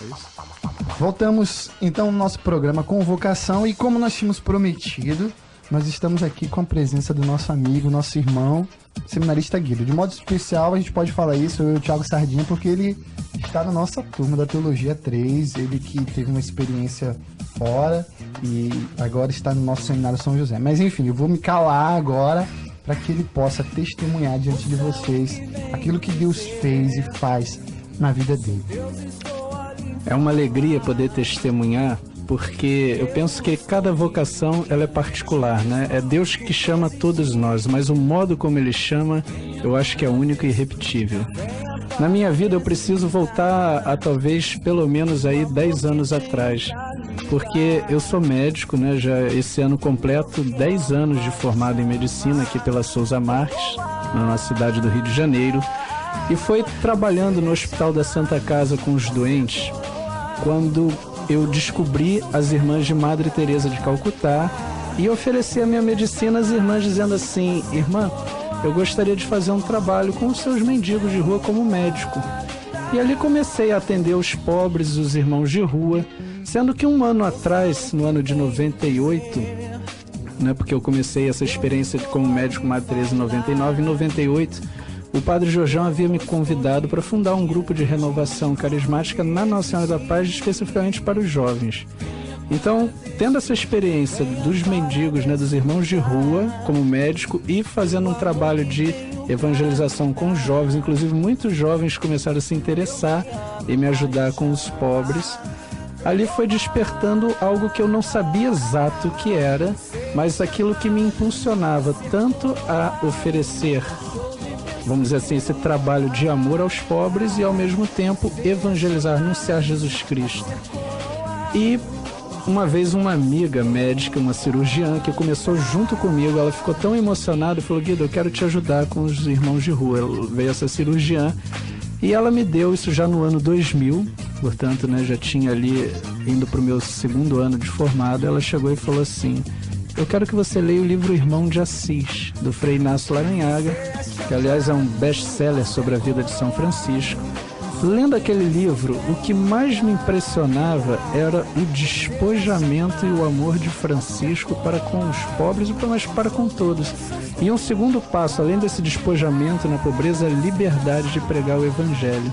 É isso? Voltamos então ao nosso programa Convocação e como nós tínhamos prometido, nós estamos aqui com a presença do nosso amigo, nosso irmão, seminarista Guido. De modo especial, a gente pode falar isso, eu e o Thiago Sardinha, porque ele está na nossa turma da Teologia 3, ele que teve uma experiência fora e agora está no nosso seminário São José. Mas enfim, eu vou me calar agora para que ele possa testemunhar diante de vocês aquilo que Deus fez e faz na vida dele. É uma alegria poder testemunhar, porque eu penso que cada vocação ela é particular, né? É Deus que chama todos nós, mas o modo como Ele chama, eu acho que é único e irrepetível. Na minha vida eu preciso voltar a talvez pelo menos aí 10 anos atrás, porque eu sou médico, né? Já esse ano completo 10 anos de formado em medicina aqui pela Souza Marques, na nossa cidade do Rio de Janeiro, e foi trabalhando no Hospital da Santa Casa com os doentes quando eu descobri as irmãs de Madre Teresa de Calcutá e ofereci a minha medicina às irmãs dizendo assim: irmã, eu gostaria de fazer um trabalho com os seus mendigos de rua como médico. E ali comecei a atender os pobres, os irmãos de rua, sendo que um ano atrás, no ano de 98, né, porque eu comecei essa experiência como médico Madre Teresa em 99, em 98, o Padre Jorjão havia me convidado para fundar um grupo de renovação carismática na Nossa Senhora da Paz, especificamente para os jovens. Então, tendo essa experiência dos mendigos, né, dos irmãos de rua, como médico, e fazendo um trabalho de evangelização com os jovens, inclusive muitos jovens começaram a se interessar em me ajudar com os pobres, ali foi despertando algo que eu não sabia exato o que era, mas aquilo que me impulsionava tanto a oferecer, vamos dizer assim, esse trabalho de amor aos pobres e ao mesmo tempo evangelizar, anunciar Jesus Cristo. E uma vez uma amiga médica, uma cirurgiã, que começou junto comigo, ela ficou tão emocionada e falou: Guido, eu quero te ajudar com os irmãos de rua. Veio essa cirurgiã e ela me deu isso já no ano 2000, portanto, né, já tinha ali, indo para o meu segundo ano de formado, ela chegou e falou assim: eu quero que você leia o livro Irmão de Assis, do Frei Inácio Laranhaga, que aliás é um best-seller sobre a vida de São Francisco. Lendo aquele livro, o que mais me impressionava era o despojamento e o amor de Francisco para com os pobres, mas para com todos. E um segundo passo, além desse despojamento na pobreza, é a liberdade de pregar o Evangelho.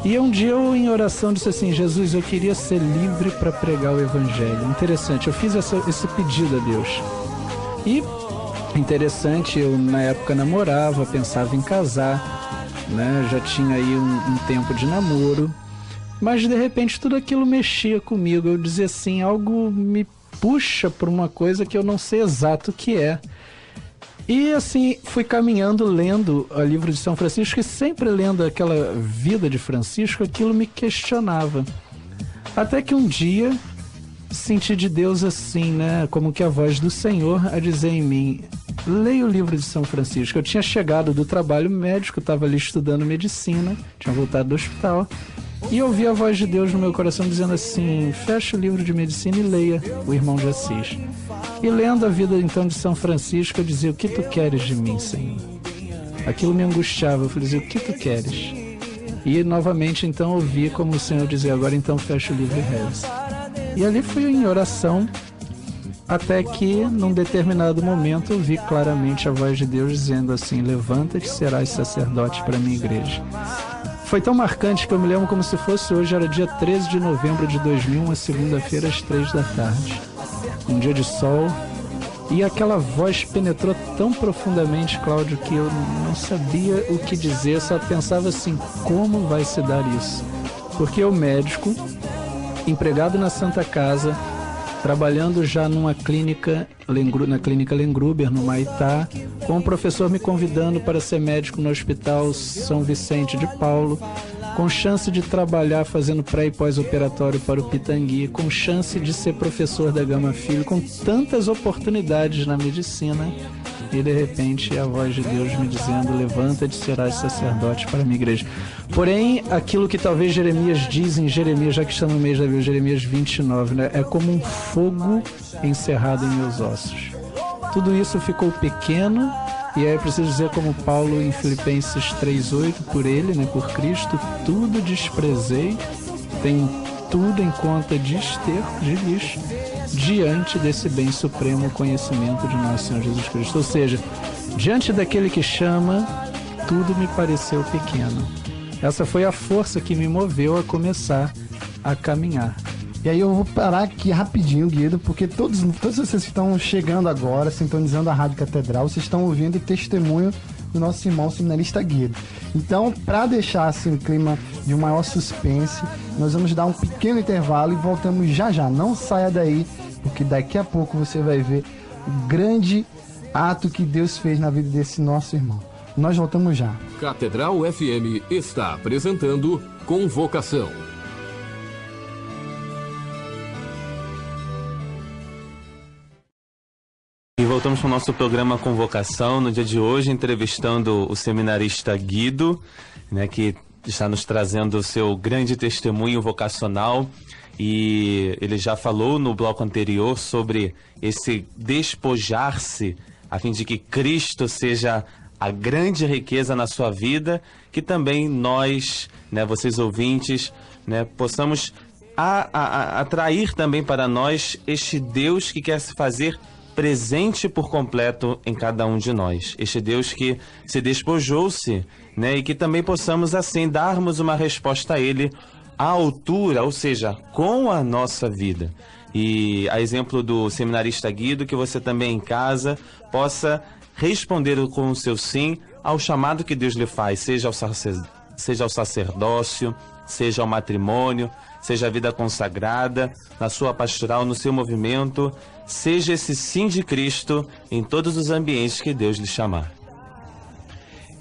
E um dia eu, em oração, disse assim: Jesus, eu queria ser livre para pregar o Evangelho. Interessante, eu fiz esse pedido a Deus. E, interessante, eu na época namorava, pensava em casar, né? Já tinha aí um tempo de namoro, mas de repente tudo aquilo mexia comigo. Eu dizia assim: algo me puxa por uma coisa que eu não sei exato o que é. E assim, fui caminhando, lendo o livro de São Francisco, e sempre lendo aquela vida de Francisco, aquilo me questionava. Até que um dia senti de Deus assim, né, como que a voz do Senhor a dizer em mim: leia o livro de São Francisco. Eu tinha chegado do trabalho médico, estava ali estudando medicina, tinha voltado do hospital, e ouvi a voz de Deus no meu coração dizendo assim: fecha o livro de medicina e leia o Irmão de Assis. E lendo a vida então de São Francisco, eu dizia: o que tu queres de mim, Senhor? Aquilo me angustiava, eu dizia: o que tu queres? E novamente então ouvi como o Senhor dizia: agora então fecha o livro e reza. E ali fui em oração, até que num determinado momento eu vi claramente a voz de Deus dizendo assim: levanta-te, serás sacerdote para a minha igreja. Foi tão marcante que eu me lembro como se fosse hoje, era dia 13 de novembro de 2000, uma segunda-feira às 3 da tarde. Um dia de sol, e aquela voz penetrou tão profundamente, Cláudio, que eu não sabia o que dizer, só pensava assim: como vai se dar isso? Porque eu, médico, empregado na Santa Casa, trabalhando já numa clínica, na clínica Lengruber, no Maitá, com o professor me convidando para ser médico no Hospital São Vicente de Paulo, com chance de trabalhar fazendo pré e pós-operatório para o Pitangui, com chance de ser professor da Gama Filho, com tantas oportunidades na medicina, e de repente a voz de Deus me dizendo: levanta-te, serás sacerdote para a minha igreja. Porém, aquilo que talvez Jeremias diz em Jeremias, já que estamos no mês da Bíblia, Jeremias 29, né? É como um fogo encerrado em meus ossos. Tudo isso ficou pequeno, e aí é preciso dizer como Paulo em Filipenses 3,8, por ele, né, por Cristo, tudo desprezei, tenho tudo em conta de esterco, de lixo, diante desse bem supremo, o conhecimento de nosso Senhor Jesus Cristo. Ou seja, diante daquele que chama, tudo me pareceu pequeno. Essa foi a força que me moveu a começar a caminhar. E aí eu vou parar aqui rapidinho, Guido, porque todos vocês que estão chegando agora, sintonizando a Rádio Catedral, vocês estão ouvindo o testemunho do nosso irmão seminarista Guido. Então, para deixar assim, um clima de maior suspense, nós vamos dar um pequeno intervalo e voltamos já já. Não saia daí, porque daqui a pouco você vai ver o grande ato que Deus fez na vida desse nosso irmão. Nós voltamos já. Catedral FM está apresentando Convocação. E voltamos para o nosso programa Convocação, no dia de hoje, entrevistando o seminarista Guido, né, que está nos trazendo o seu grande testemunho vocacional. E ele já falou no bloco anterior sobre esse despojar-se, a fim de que Cristo seja a grande riqueza na sua vida, que também nós, né, vocês ouvintes, né, possamos atrair também para nós este Deus que quer se fazer presente por completo em cada um de nós. Este Deus que se despojou-se, né, e que também possamos assim darmos uma resposta a Ele à altura, ou seja, com a nossa vida. E a exemplo do seminarista Guido, que você também em casa possa responder com o seu sim ao chamado que Deus lhe faz, seja ao sacerdócio, seja ao matrimônio, seja a vida consagrada, na sua pastoral, no seu movimento, seja esse sim de Cristo em todos os ambientes que Deus lhe chamar.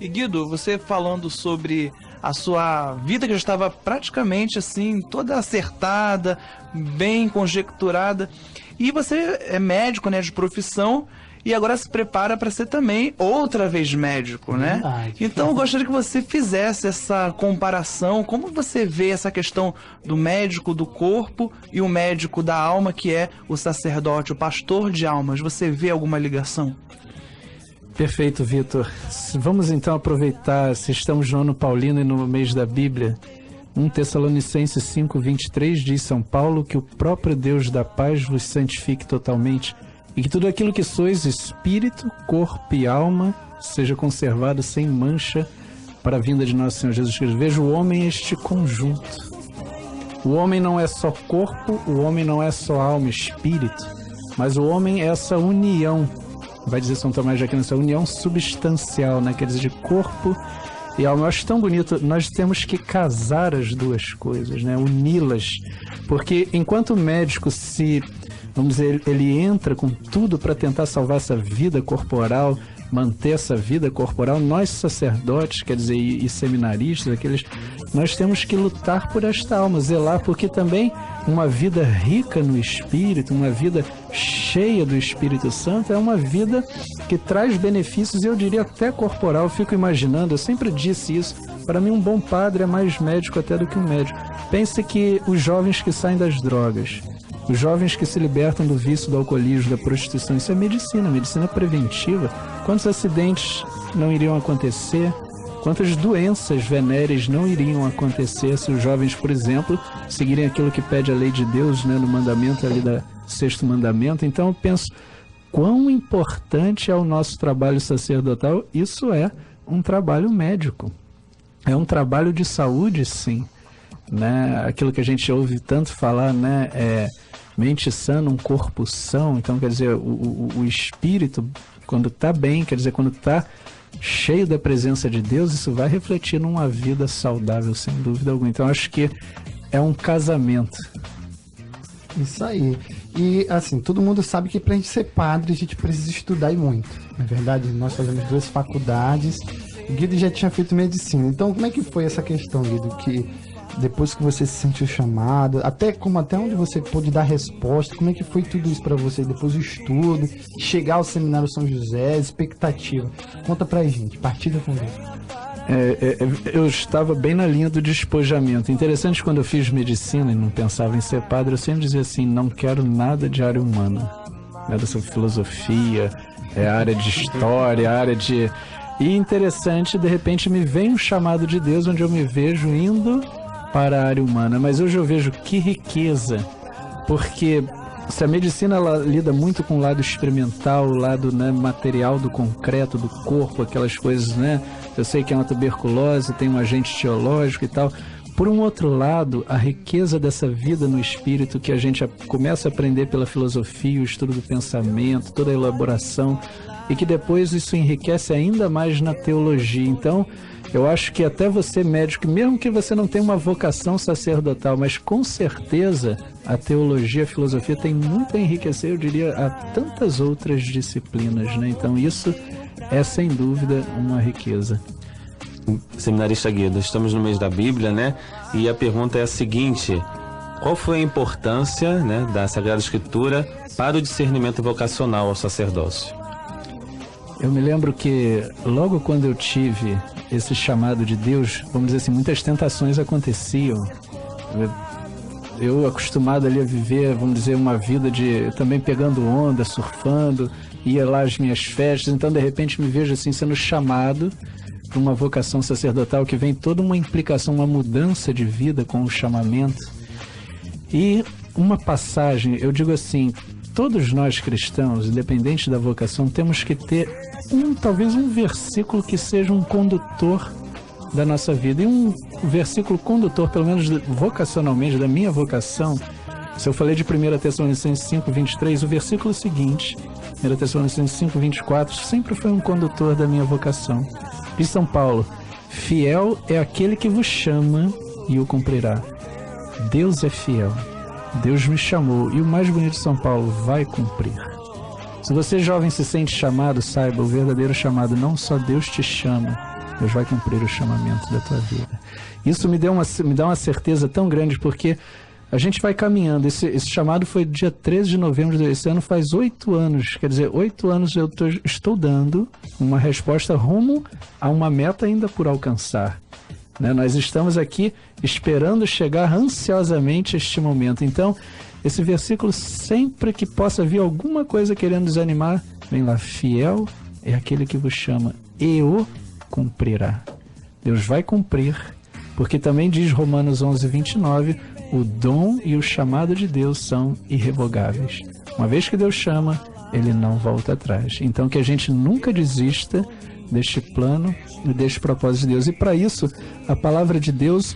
E Guido, você falando sobre a sua vida que já estava praticamente assim, toda acertada, bem conjecturada, e você é médico, né, de profissão, e agora se prepara para ser também outra vez médico, né? Então eu gostaria que você fizesse essa comparação, como você vê essa questão do médico do corpo e o médico da alma, que é o sacerdote, o pastor de almas. Você vê alguma ligação? Perfeito, Vitor. Vamos então aproveitar, se estamos no ano paulino e no mês da Bíblia, 1 Tessalonicenses 5:23 diz São Paulo que o próprio Deus da paz vos santifique totalmente, e que tudo aquilo que sois, espírito, corpo e alma, seja conservado sem mancha para a vinda de nosso Senhor Jesus Cristo. Veja o homem este conjunto. O homem não é só corpo, o homem não é só alma e espírito, mas o homem é essa união, vai dizer São Tomás de Aquino, essa união substancial, né? Quer dizer, de corpo e alma. Eu acho tão bonito, nós temos que casar as duas coisas, né? Uni-las, porque enquanto o médico vamos dizer, ele entra com tudo para tentar salvar essa vida corporal, manter essa vida corporal, nós sacerdotes, quer dizer, e seminaristas, nós temos que lutar por esta alma, zelar, porque também uma vida rica no Espírito, uma vida cheia do Espírito Santo, é uma vida que traz benefícios, eu diria até corporal. Eu fico imaginando, eu sempre disse isso, para mim um bom padre é mais médico até do que um médico. Pense que os jovens que saem das drogas, os jovens que se libertam do vício, do alcoolismo, da prostituição, isso é medicina preventiva. Quantos acidentes não iriam acontecer? Quantas doenças venéreas não iriam acontecer se os jovens, por exemplo, seguirem aquilo que pede a lei de Deus, né, no mandamento ali da sexto mandamento? Então eu penso, quão importante é o nosso trabalho sacerdotal. Isso é um trabalho médico. É um trabalho de saúde, sim. Né? Aquilo que a gente ouve tanto falar, né, mente sã, um corpo são. Então, quer dizer, o espírito, quando está bem, quer dizer, quando está cheio da presença de Deus, isso vai refletir numa vida saudável, sem dúvida alguma. Então, acho que é um casamento. Isso aí. E, assim, todo mundo sabe que pra gente ser padre, a gente precisa estudar e muito. Na verdade, nós fazemos 2 faculdades. O Guido já tinha feito medicina. Então, como é que foi essa questão, Guido, que depois que você se sentiu chamado, até onde você pôde dar resposta, como é que foi tudo isso para você? Depois do estudo, chegar ao Seminário São José, expectativa. Conta pra gente, partida com Deus. Eu estava bem na linha do despojamento. Interessante, quando eu fiz medicina e não pensava em ser padre, eu sempre dizia assim, não quero nada de área humana, né, dessa filosofia, área de história, área de... E interessante, de repente me vem um chamado de Deus, onde eu me vejo indo para a área humana, mas hoje eu vejo que riqueza, porque se a medicina ela lida muito com o lado experimental, o lado, né, material do concreto, do corpo, aquelas coisas, né? Eu sei que é uma tuberculose, tem um agente etiológico e tal. Por um outro lado, a riqueza dessa vida no espírito que a gente começa a aprender pela filosofia, o estudo do pensamento, toda a elaboração, e que depois isso enriquece ainda mais na teologia. Então, eu acho que até você, médico, mesmo que você não tenha uma vocação sacerdotal, mas com certeza a teologia, a filosofia tem muito a enriquecer, eu diria, a tantas outras disciplinas, né? Então isso é sem dúvida uma riqueza. Seminarista Guido, estamos no mês da Bíblia, né? E a pergunta é a seguinte: qual foi a importância, né, da Sagrada Escritura para o discernimento vocacional ao sacerdócio? Eu me lembro que logo quando eu tive esse chamado de Deus, vamos dizer assim, muitas tentações aconteciam. Eu acostumado ali a viver, vamos dizer, uma vida de também pegando onda, surfando, ia lá às minhas festas, então de repente me vejo assim sendo chamado para uma vocação sacerdotal que vem toda uma implicação, uma mudança de vida com o chamamento. E uma passagem, eu digo assim, todos nós cristãos, independente da vocação, temos que ter talvez um versículo que seja um condutor da nossa vida. E um versículo condutor, pelo menos vocacionalmente, da minha vocação, se eu falei de 1 Tessalonicenses 5:23, o versículo seguinte, 1 Tessalonicenses 5:24, sempre foi um condutor da minha vocação. Diz São Paulo: fiel é aquele que vos chama e o cumprirá. Deus é fiel. Deus me chamou, e o mais bonito de São Paulo, vai cumprir. Se você, jovem, se sente chamado, saiba, o verdadeiro chamado, não só Deus te chama, Deus vai cumprir o chamamento da tua vida. Isso me dá uma certeza tão grande, porque a gente vai caminhando. Esse chamado foi dia 13 de novembro desse ano, faz 8 anos. Quer dizer, 8 anos eu estou dando uma resposta rumo a uma meta ainda por alcançar. Né? Nós estamos aqui esperando chegar ansiosamente a este momento. Então, esse versículo, sempre que possa vir alguma coisa querendo desanimar, vem lá: fiel é aquele que vos chama e o cumprirá. Deus vai cumprir, porque também diz Romanos 11:29, o dom e o chamado de Deus são irrevogáveis. Uma vez que Deus chama, Ele não volta atrás. Então, que a gente nunca desista deste plano e deste propósito de Deus. E para isso, a palavra de Deus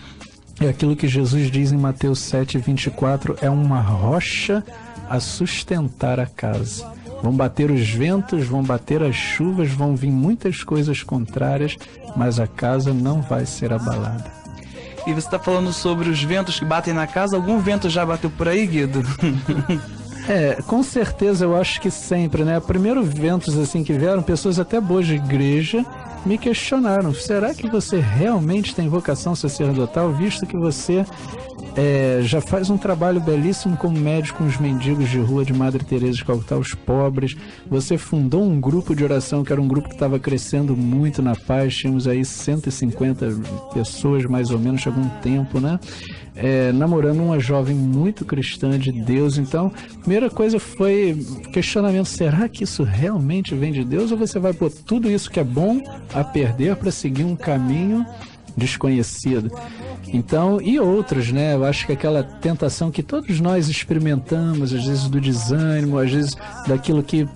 é aquilo que Jesus diz em Mateus 7:24, é uma rocha a sustentar a casa. Vão bater os ventos, vão bater as chuvas, vão vir muitas coisas contrárias, mas a casa não vai ser abalada. E você está falando sobre os ventos que batem na casa. Algum vento já bateu por aí, Guido? Com certeza, eu acho que sempre, né? Primeiro ventos assim que vieram, pessoas até boas de igreja me questionaram: será que você realmente tem vocação sacerdotal, visto que você já faz um trabalho belíssimo como médico com os mendigos de rua de Madre Teresa de Calcutá, os pobres? Você fundou um grupo de oração que era um grupo que estava crescendo muito na paz, tínhamos aí 150 pessoas mais ou menos, chegou um tempo, né? Namorando uma jovem muito cristã de Deus. Então, a primeira coisa foi questionamento: será que isso realmente vem de Deus, ou você vai pôr tudo isso que é bom a perder para seguir um caminho desconhecido? Então, e outros, né? Eu acho que aquela tentação que todos nós experimentamos, às vezes do desânimo, às vezes daquilo que,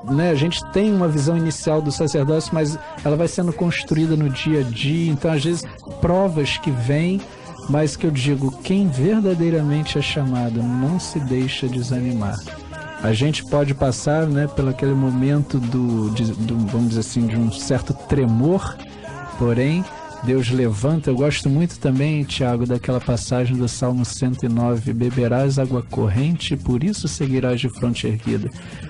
né, a gente tem uma visão inicial do sacerdócio, mas ela vai sendo construída no dia a dia. Então, às vezes, provas que vêm, mas que eu digo, quem verdadeiramente é chamado não se deixa desanimar. A gente pode passar, né, pelo aquele momento vamos dizer assim, de um certo tremor, porém Deus levanta. Eu gosto muito também, Tiago, daquela passagem do Salmo 109, beberás água corrente, por isso seguirás de fronte erguida.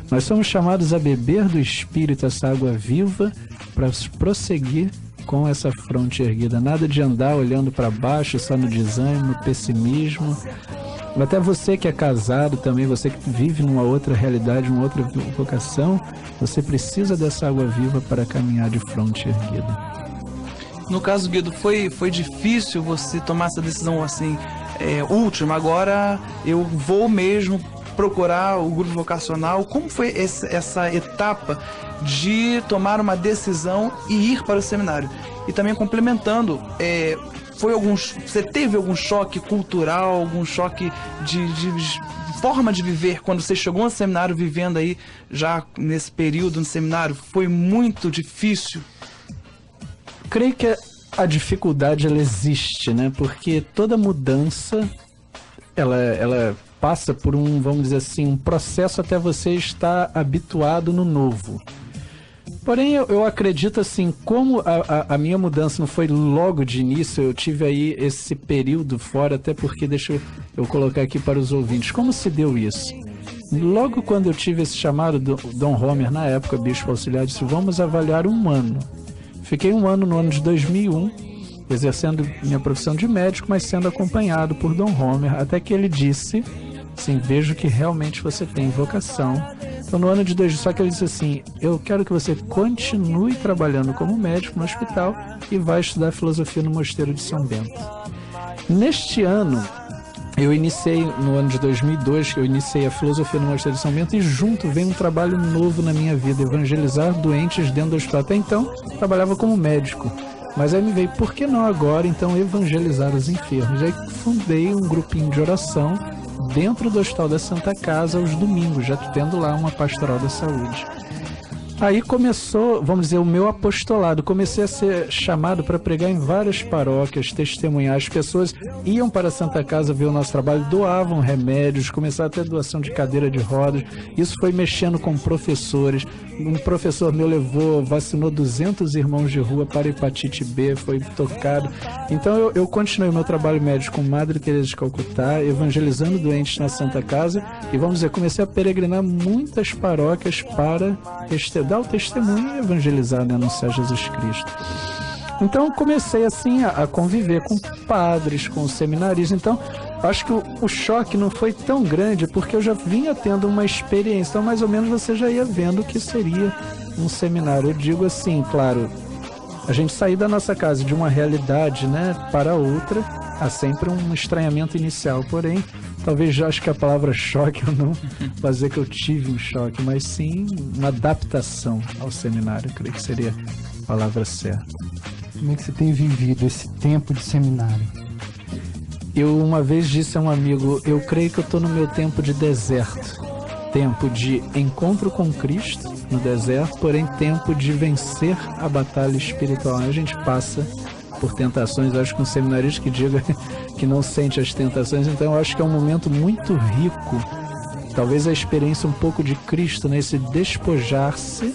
Nós somos chamados a beber do Espírito, essa água viva, para prosseguir com essa fronte erguida. Nada de andar olhando para baixo, só no desânimo, no pessimismo. Até você que é casado também, você que vive numa outra realidade, numa outra vocação, você precisa dessa água viva para caminhar de fronte erguida. No caso, Guido, foi difícil você tomar essa decisão assim, última? Agora eu vou mesmo procurar o grupo vocacional. Como foi essa etapa de tomar uma decisão e ir para o seminário? E também complementando, você teve algum choque cultural, algum choque de forma de viver quando você chegou no seminário, vivendo aí já nesse período no seminário? Foi muito difícil? Creio que a dificuldade ela existe, né? Porque toda mudança ela passa por vamos dizer assim, um processo até você estar habituado no novo. Porém, eu acredito assim, como a minha mudança não foi logo de início, eu tive aí esse período fora, até porque, deixa eu colocar aqui para os ouvintes, como se deu isso? Logo quando eu tive esse chamado do Dom Homer, na época, bispo auxiliar, disse, vamos avaliar 1 ano. Fiquei 1 ano no ano de 2001, exercendo minha profissão de médico, mas sendo acompanhado por Dom Homer, até que ele disse, assim, vejo que realmente você tem vocação. Então, no ano de 2000, só que ele disse assim, eu quero que você continue trabalhando como médico no hospital e vai estudar filosofia no Mosteiro de São Bento. Neste ano, eu iniciei, no ano de 2002, eu iniciei a filosofia no Mosteiro de São Bento e junto veio um trabalho novo na minha vida, evangelizar doentes dentro do hospital. Até então, trabalhava como médico. Mas aí me veio, por que não agora, então, evangelizar os enfermos? Aí fundei um grupinho de oração dentro do Hospital da Santa Casa aos domingos, já tendo lá uma pastoral da saúde. Aí começou, vamos dizer, o meu apostolado. Comecei a ser chamado para pregar em várias paróquias, testemunhar. As pessoas iam para a Santa Casa ver o nosso trabalho, doavam remédios, começaram a ter doação de cadeira de rodas. Isso foi mexendo com professores. Um professor meu vacinou 200 irmãos de rua para hepatite B, foi tocado. Então eu continuei o meu trabalho médico com Madre Teresa de Calcutá, evangelizando doentes na Santa Casa. E vamos dizer, comecei a peregrinar muitas paróquias para dar o testemunho e evangelizar, né, anunciar Jesus Cristo. Então comecei assim a conviver com padres, com seminaristas. Então acho que o choque não foi tão grande porque eu já vinha tendo uma experiência. Então mais ou menos você já ia vendo o que seria um seminário. Eu digo assim, claro, a gente sair da nossa casa de uma realidade, né, para outra, há sempre um estranhamento inicial. Porém, talvez já acho que a palavra choque eu não vou dizer que eu tive um choque, mas sim uma adaptação ao seminário, eu creio que seria a palavra certa. Como é que você tem vivido esse tempo de seminário? Eu uma vez disse a um amigo, eu creio que eu estou no meu tempo de deserto. Tempo de encontro com Cristo no deserto, porém tempo de vencer a batalha espiritual. A gente passa por tentações, eu acho que um seminarista que diga que não sente as tentações, então eu acho que é um momento muito rico, talvez a experiência um pouco de Cristo, né? Esse despojar-se,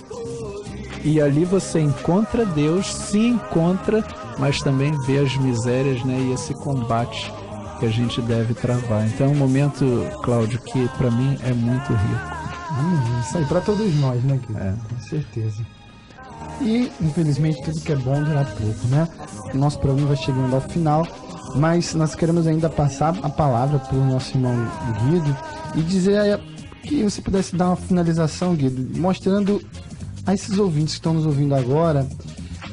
e ali você encontra Deus, se encontra, mas também vê as misérias, né? E esse combate que a gente deve travar. Então é um momento, Cláudio, que para mim é muito rico. Isso aí para todos nós, né, Guilherme? Com certeza. E, infelizmente, tudo que é bom dura pouco, né? O nosso programa vai chegando ao final, mas nós queremos ainda passar a palavra para o nosso irmão Guido e dizer que você pudesse dar uma finalização, Guido, mostrando a esses ouvintes que estão nos ouvindo agora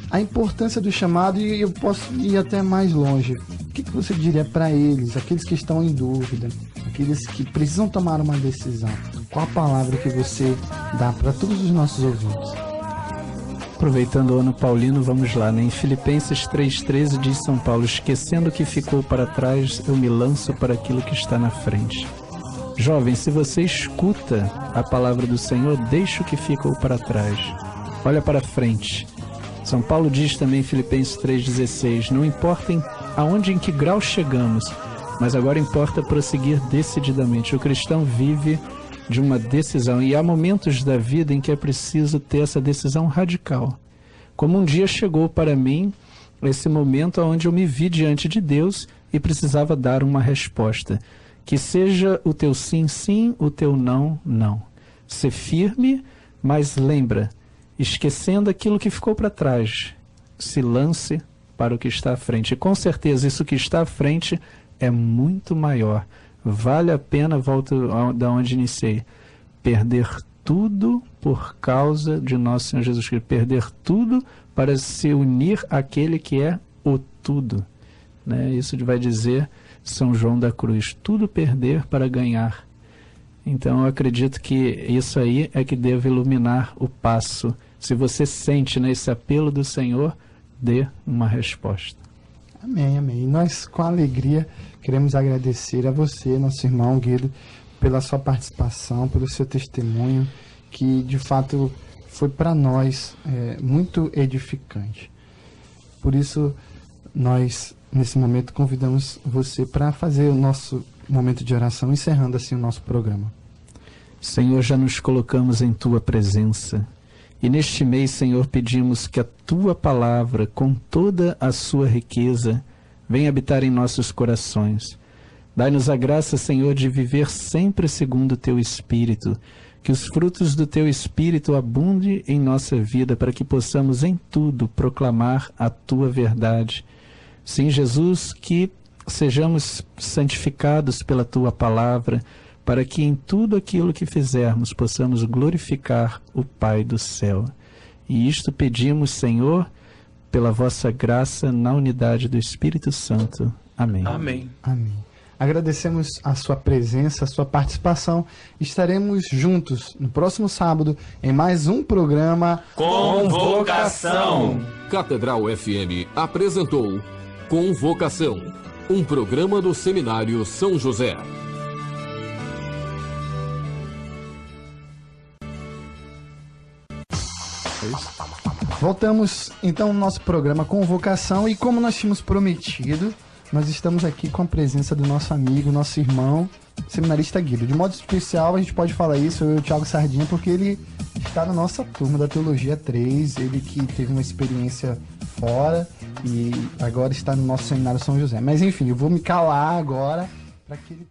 a importância do chamado, e eu posso ir até mais longe. O que você diria para eles, aqueles que estão em dúvida, aqueles que precisam tomar uma decisão? Qual a palavra que você dá para todos os nossos ouvintes? Aproveitando o ano paulino, vamos lá, né? Em Filipenses 3,13 diz São Paulo, esquecendo o que ficou para trás, eu me lanço para aquilo que está na frente. Jovem, se você escuta a palavra do Senhor, deixa o que ficou para trás. Olha para frente. São Paulo diz também em Filipenses 3,16, não importa aonde, em que grau chegamos, mas agora importa prosseguir decididamente. O cristão vive de uma decisão, e há momentos da vida em que é preciso ter essa decisão radical. Como um dia chegou para mim esse momento onde eu me vi diante de Deus e precisava dar uma resposta. Que seja o teu sim, sim, o teu não, não. Ser firme, mas lembra, esquecendo aquilo que ficou para trás, se lance para o que está à frente. E com certeza isso que está à frente é muito maior. Vale a pena, volto da onde iniciei, perder tudo por causa de nosso Senhor Jesus Cristo. Perder tudo para se unir àquele que é o tudo. Né? Isso vai dizer São João da Cruz. Tudo perder para ganhar. Então eu acredito que isso aí é que deve iluminar o passo. Se você sente, né, esse apelo do Senhor, dê uma resposta. Amém, amém. E nós, com alegria, queremos agradecer a você, nosso irmão Guido, pela sua participação, pelo seu testemunho, que de fato foi para nós muito edificante. Por isso, nós, nesse momento, convidamos você para fazer o nosso momento de oração, encerrando assim o nosso programa. Senhor, já nos colocamos em Tua presença. E neste mês, Senhor, pedimos que a Tua palavra, com toda a sua riqueza, venha habitar em nossos corações. Dai-nos a graça, Senhor, de viver sempre segundo o Teu Espírito, que os frutos do Teu Espírito abundem em nossa vida, para que possamos em tudo proclamar a Tua verdade. Sim, Jesus, que sejamos santificados pela Tua palavra, para que em tudo aquilo que fizermos possamos glorificar o Pai do céu. E isto pedimos, Senhor, pela vossa graça na unidade do Espírito Santo. Amém. Amém. Amém. Agradecemos a sua presença, a sua participação. Estaremos juntos no próximo sábado em mais um programa Convocação. Catedral FM apresentou Convocação, um programa do Seminário São José. Voltamos então ao nosso programa Convocação, e como nós tínhamos prometido, nós estamos aqui com a presença do nosso amigo, nosso irmão, seminarista Guido. De modo especial, a gente pode falar isso, eu e o Thiago Sardinha, porque ele está na nossa turma da Teologia 3, ele que teve uma experiência fora e agora está no nosso seminário São José. Mas enfim, eu vou me calar agora para que ele